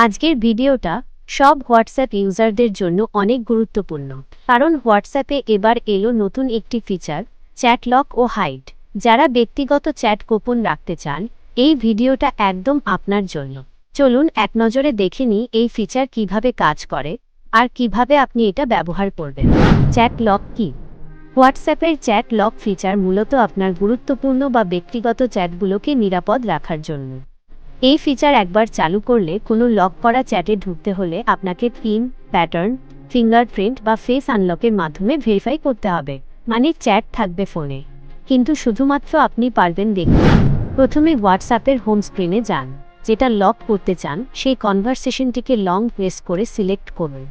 আজকের ভিডিওটা সব হোয়াটসঅ্যাপ ইউজারদের জন্য অনেক গুরুত্বপূর্ণ, কারণ হোয়াটসঅ্যাপে এবার এলো নতুন একটি ফিচার, চ্যাট লক ও হাইড। যারা ব্যক্তিগত চ্যাট গোপন রাখতে চান, এই ভিডিওটা একদম আপনার জন্য। চলুন এক নজরে দেখে নিই এই ফিচার কিভাবে কাজ করে আর কিভাবে আপনি এটা ব্যবহার করবেন। চ্যাট লক কি? হোয়াটসঅ্যাপের চ্যাট লক ফিচার মূলত আপনার গুরুত্বপূর্ণ বা ব্যক্তিগত চ্যাটগুলোকে নিরাপদ রাখার জন্য। এই ফিচার একবার চালু করলে কোনো লক করা চ্যাটে ঢুকতে হলে আপনাকে পিন, প্যাটার্ন, ফিঙ্গারপ্রিন্ট বা ফেস আনলকের মাধ্যমে ভেরিফাই করতে হবে। মানে চ্যাট থাকবে ফোনে, কিন্তু শুধুমাত্র আপনি পারবেন দেখতে। প্রথমে হোয়াটসঅ্যাপের হোম স্ক্রিনে যান। যেটা লক করতে চান সেই কনভারসেশনটিকে লং প্রেস করে সিলেক্ট করুন।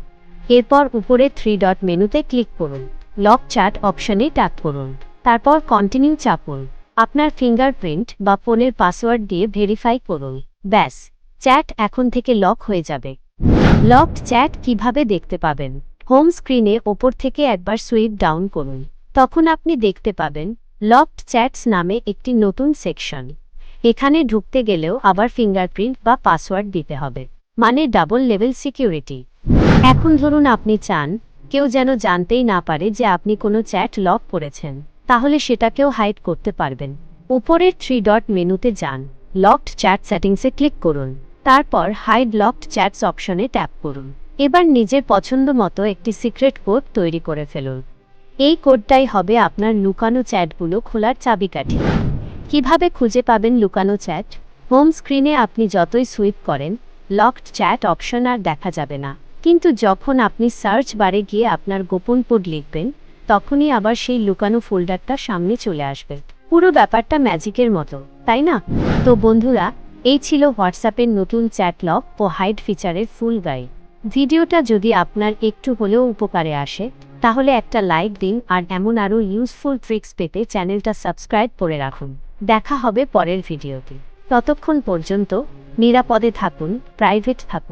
এরপর উপরে 3 ডট মেনুতে ক্লিক করুন। লক চ্যাট অপশনে ট্যাপ করুন। তারপর কন্টিনিউ চাপুন। আপনার ফিঙ্গারপ্রিন্ট বা ফোনের পাসওয়ার্ড দিয়ে ভেরিফাই করুন। ব্যাস, চ্যাট এখন থেকে লক হয়ে যাবে। লকড চ্যাট কিভাবে দেখতে পাবেন? হোম স্ক্রিনে ওপর থেকে একবার সুইপ ডাউন করুন। তখন আপনি দেখতে পাবেন লকড চ্যাটস নামে একটি নতুন সেকশন। এখানে ঢুকতে গেলেও আবার ফিঙ্গারপ্রিন্ট বা পাসওয়ার্ড দিতে হবে, মানে ডাবল লেভেল সিকিউরিটি। এখন ধরুন আপনি চান কেউ যেন জানতেই না পারে যে আপনি কোনো চ্যাট লক করেছেন, তাহলে সেটাকেও হাইড করতে পারবেন। উপরের 3 ডট মেনুতে যান, লকড চ্যাট সেটিংসে ক্লিক করুন। তারপর হাইড লকড চ্যাটস অপশনে ট্যাপ করুন। এবার নিজের পছন্দ মতো একটি সিক্রেট কোড তৈরি করে ফেলুন। এই কোডটাই হবে আপনার লুকানো চ্যাটগুলো খোলার চাবিকাঠি। কিভাবে খুঁজে পাবেন লুকানো চ্যাট? হোম স্ক্রিনে আপনি যতই সুইপ করেন, লকড চ্যাট অপশন আর দেখা যাবে না। কিন্তু যখন আপনি সার্চ বারে গিয়ে আপনার গোপন কোড লিখবেন, তখনই আবার সেই লুকানো ফোল্ডারটা সামনে চলে আসবে। পুরো ব্যাপারটা ম্যাজিকের মতো, তাই না? তো বন্ধুরা, এই ছিল হোয়াটসঅ্যাপের নতুন চ্যাট লক ও হাইড ফিচারের ফুল গাইড। ভিডিওটা যদি আপনার একটু হলেও উপকারে আসে, তাহলে একটা লাইক দিন আর এমন আরও ইউজফুল ট্রিক্স পেতে চ্যানেলটা সাবস্ক্রাইব করে রাখুন। দেখা হবে পরের ভিডিওতে। ততক্ষণ পর্যন্ত নিরাপদে থাকুন, প্রাইভেট থাকুন।